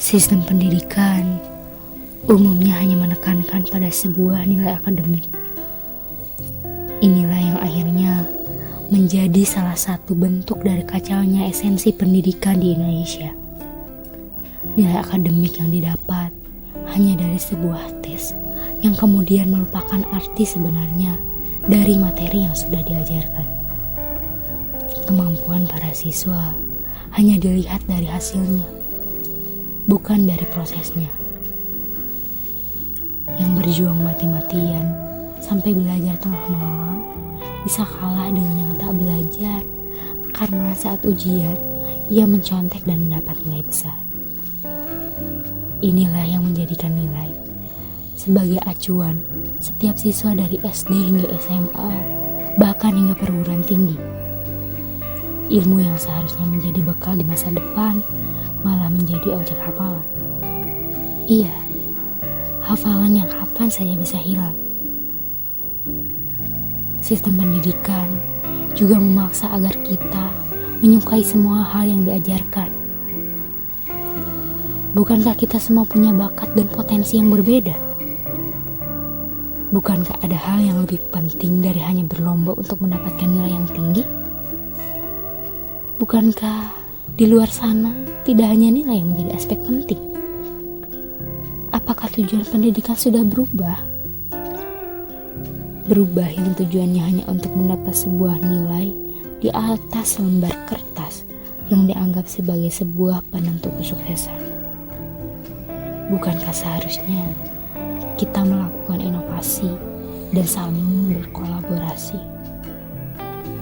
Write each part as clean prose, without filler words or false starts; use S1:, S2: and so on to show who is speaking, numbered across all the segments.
S1: Sistem pendidikan umumnya hanya menekankan pada sebuah nilai akademik. Inilah yang akhirnya menjadi salah satu bentuk dari kacaunya esensi pendidikan di Indonesia. Nilai akademik yang didapat hanya dari sebuah tes yang kemudian melupakan arti sebenarnya dari materi yang sudah diajarkan. Kemampuan para siswa hanya dilihat dari hasilnya, bukan dari prosesnya. Yang berjuang mati-matian sampai belajar tengah malam bisa kalah dengan yang tak belajar karena saat ujian ia mencontek dan mendapat nilai besar. Inilah yang menjadikan nilai sebagai acuan setiap siswa dari SD hingga SMA, bahkan hingga perguruan tinggi. Ilmu yang seharusnya menjadi bekal di masa depan malah menjadi objek hafalan. Iya, hafalan yang kapan saja bisa hilang. Sistem pendidikan juga memaksa agar kita menyukai semua hal yang diajarkan. Bukankah kita semua punya bakat dan potensi yang berbeda? Bukankah ada hal yang lebih penting dari hanya berlomba untuk mendapatkan nilai yang tinggi? Bukankah di luar sana tidak hanya nilai yang menjadi aspek penting? Apakah tujuan pendidikan sudah berubah? Berubah yang tujuannya hanya untuk mendapat sebuah nilai di atas lembar kertas yang dianggap sebagai sebuah penentu kesuksesan. Bukankah seharusnya kita melakukan inovasi dan saling berkolaborasi,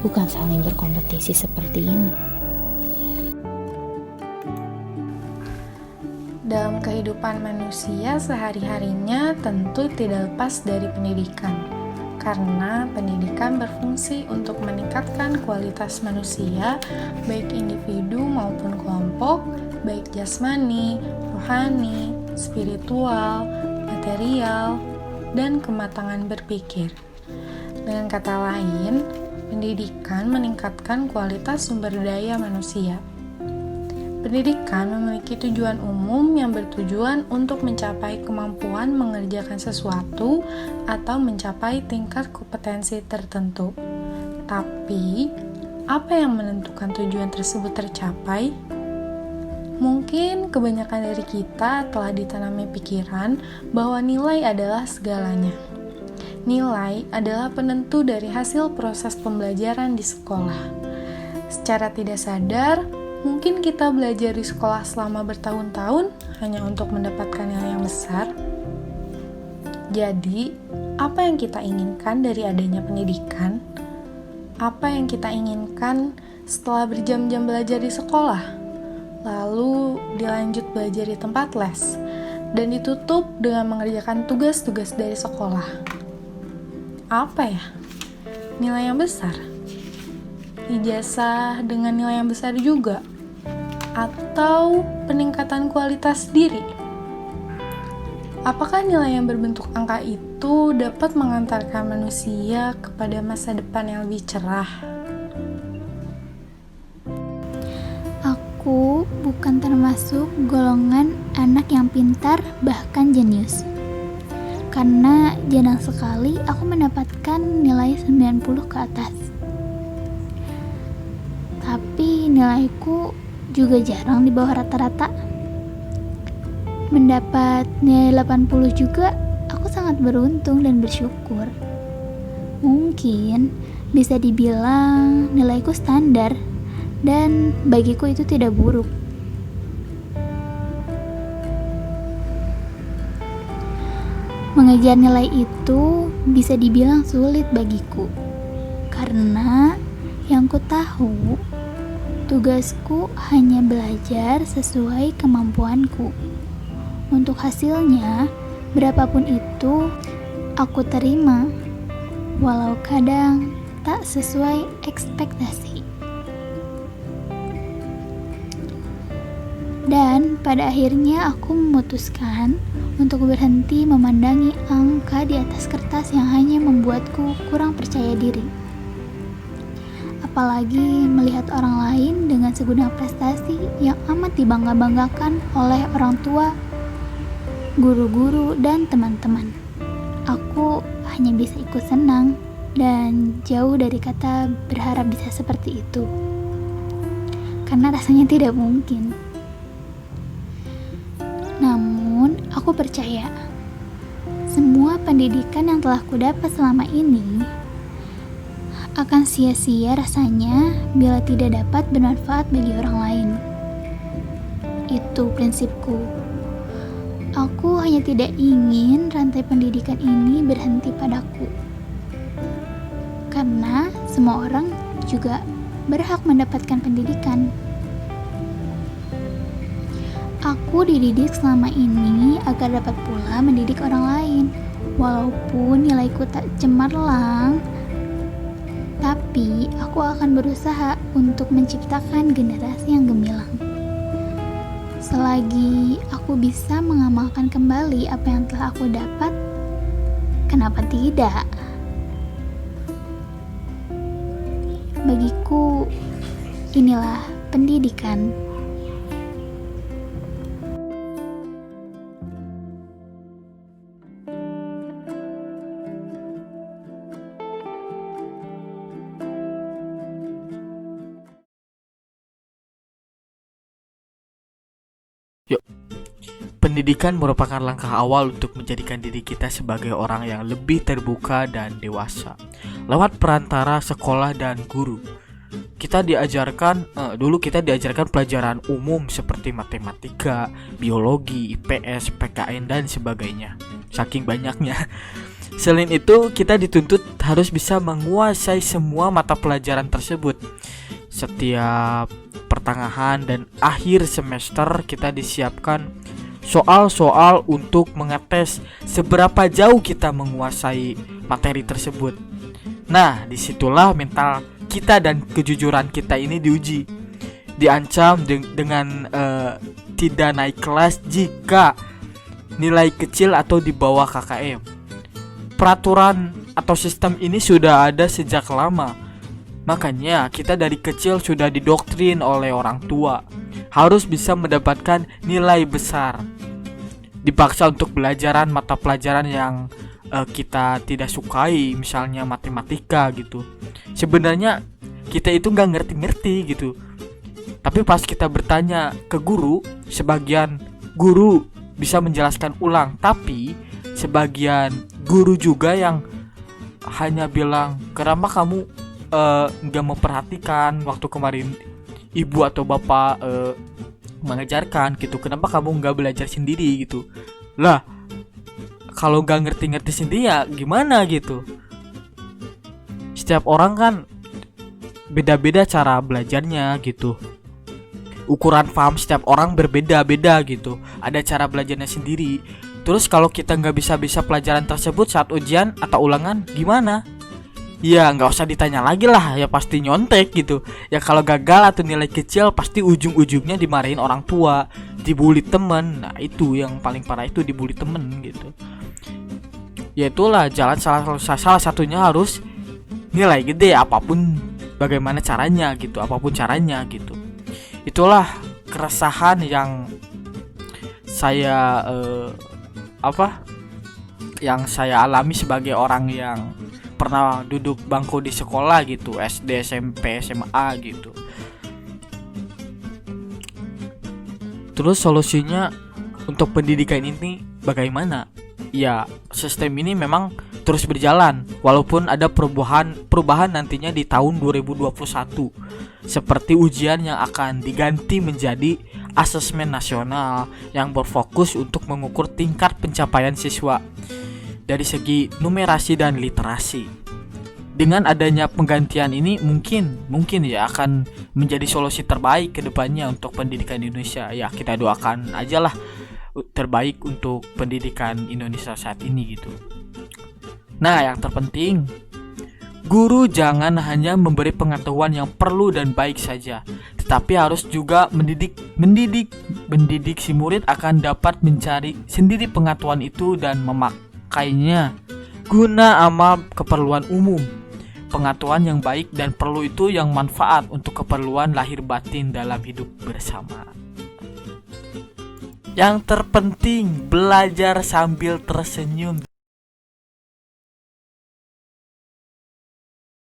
S1: bukan saling berkompetisi seperti ini?
S2: Dalam kehidupan manusia sehari-harinya tentu tidak lepas dari pendidikan, karena pendidikan berfungsi untuk meningkatkan kualitas manusia, baik individu maupun kelompok, baik jasmani, rohani, spiritual, material, dan kematangan berpikir. Dengan kata lain, pendidikan meningkatkan kualitas sumber daya manusia. Pendidikan memiliki tujuan umum yang bertujuan untuk mencapai kemampuan mengerjakan sesuatu atau mencapai tingkat kompetensi tertentu. Tapi, apa yang menentukan tujuan tersebut tercapai? Mungkin kebanyakan dari kita telah ditanami pikiran bahwa nilai adalah segalanya. Nilai adalah penentu dari hasil proses pembelajaran di sekolah. Secara tidak sadar, mungkin kita belajar di sekolah selama bertahun-tahun hanya untuk mendapatkan nilai yang besar. Jadi, apa yang kita inginkan dari adanya pendidikan? Apa yang kita inginkan setelah berjam-jam belajar di sekolah? Lalu dilanjut belajar di tempat les, dan ditutup dengan mengerjakan tugas-tugas dari sekolah. Apa ya? Nilai yang besar? Ijazah dengan nilai yang besar juga? Atau peningkatan kualitas diri? Apakah nilai yang berbentuk angka itu dapat mengantarkan manusia kepada masa depan yang lebih cerah?
S3: Aku bukan termasuk golongan anak yang pintar bahkan jenius. Karena jarang sekali aku mendapatkan nilai 90 ke atas. Tapi nilaiku juga jarang di bawah rata-rata. Mendapat nilai 80 juga aku sangat beruntung dan bersyukur. Mungkin bisa dibilang nilaiku standar, dan bagiku itu tidak buruk. Mengejar nilai itu bisa dibilang sulit bagiku, karena yang ku tahu, tugasku hanya belajar sesuai kemampuanku. Untuk hasilnya, berapapun itu, aku terima, walau kadang tak sesuai ekspektasi. Dan pada akhirnya aku memutuskan untuk berhenti memandangi angka di atas kertas yang hanya membuatku kurang percaya diri. Apalagi melihat orang lain dengan segudang prestasi yang amat dibangga-banggakan oleh orang tua, guru-guru, dan teman-teman. Aku hanya bisa ikut senang dan jauh dari kata berharap bisa seperti itu. Karena rasanya tidak mungkin. Namun, aku percaya semua pendidikan yang telah kudapat selama ini akan sia-sia rasanya bila tidak dapat bermanfaat bagi orang lain. Itu prinsipku. Aku hanya tidak ingin rantai pendidikan ini berhenti padaku. Karena semua orang juga berhak mendapatkan pendidikan. Aku dididik selama ini agar dapat pula mendidik orang lain. Walaupun nilaiku tak cemerlang, tapi aku akan berusaha untuk menciptakan generasi yang gemilang. Selagi aku bisa mengamalkan kembali apa yang telah aku dapat, kenapa tidak? Bagiku, inilah pendidikan.
S4: Pendidikan merupakan langkah awal untuk menjadikan diri kita sebagai orang yang lebih terbuka dan dewasa. Lewat perantara sekolah dan guru, kita diajarkan pelajaran umum seperti matematika, biologi, IPS, PKN, dan sebagainya. Saking banyaknya. Selain itu, kita dituntut harus bisa menguasai semua mata pelajaran tersebut. Setiap pertengahan dan akhir semester kita disiapkan soal-soal untuk mengetes seberapa jauh kita menguasai materi tersebut. Nah, disitulah mental kita dan kejujuran kita ini diuji. Diancam dengan tidak naik kelas jika nilai kecil atau di bawah KKM. Peraturan atau sistem ini sudah ada sejak lama. Makanya kita dari kecil sudah didoktrin oleh orang tua harus bisa mendapatkan nilai besar. Dipaksa untuk mata pelajaran yang kita tidak sukai, misalnya matematika gitu. Sebenarnya kita itu gak ngerti-ngerti gitu. Tapi pas kita bertanya ke guru, sebagian guru bisa menjelaskan ulang. Tapi sebagian guru juga yang hanya bilang, kenapa kamu gak memperhatikan waktu kemarin ibu atau bapak mengajarkan gitu, kenapa kamu gak belajar sendiri gitu. Lah, kalau gak ngerti-ngerti sendiri ya gimana gitu. Setiap orang kan beda-beda cara belajarnya gitu. Ukuran paham setiap orang berbeda-beda gitu. Ada cara belajarnya sendiri. Terus kalau kita gak bisa pelajaran tersebut saat ujian atau ulangan gimana? Ya nggak usah ditanya lagi lah, ya pasti nyontek gitu. Ya kalau gagal atau nilai kecil pasti ujung-ujungnya dimarahin orang tua, dibully temen. Nah itu yang paling parah, itu dibully temen gitu. Ya itulah jalan salah satunya harus nilai gede apapun bagaimana caranya gitu, apapun caranya gitu. Itulah keresahan yang saya yang saya alami sebagai orang yang pernah duduk bangku di sekolah gitu, SD, SMP, SMA gitu. Terus solusinya untuk pendidikan ini bagaimana? Ya, sistem ini memang terus berjalan walaupun ada perubahan nantinya di tahun 2021. Seperti ujian yang akan diganti menjadi asesmen nasional yang berfokus untuk mengukur tingkat pencapaian siswa dari segi numerasi dan literasi. Dengan adanya penggantian ini mungkin ya akan menjadi solusi terbaik ke depannya untuk pendidikan Indonesia. Ya kita doakan aja lah terbaik untuk pendidikan Indonesia saat ini gitu. Nah yang terpenting, guru jangan hanya memberi pengetahuan yang perlu dan baik saja, tetapi harus juga mendidik si murid akan dapat mencari sendiri pengetahuan itu dan memakainya guna amal keperluan umum. pengetahuan yang baik, dan perlu itu yang manfaat untuk keperluan lahir batin dalam hidup bersama. Yang terpenting, belajar sambil tersenyum.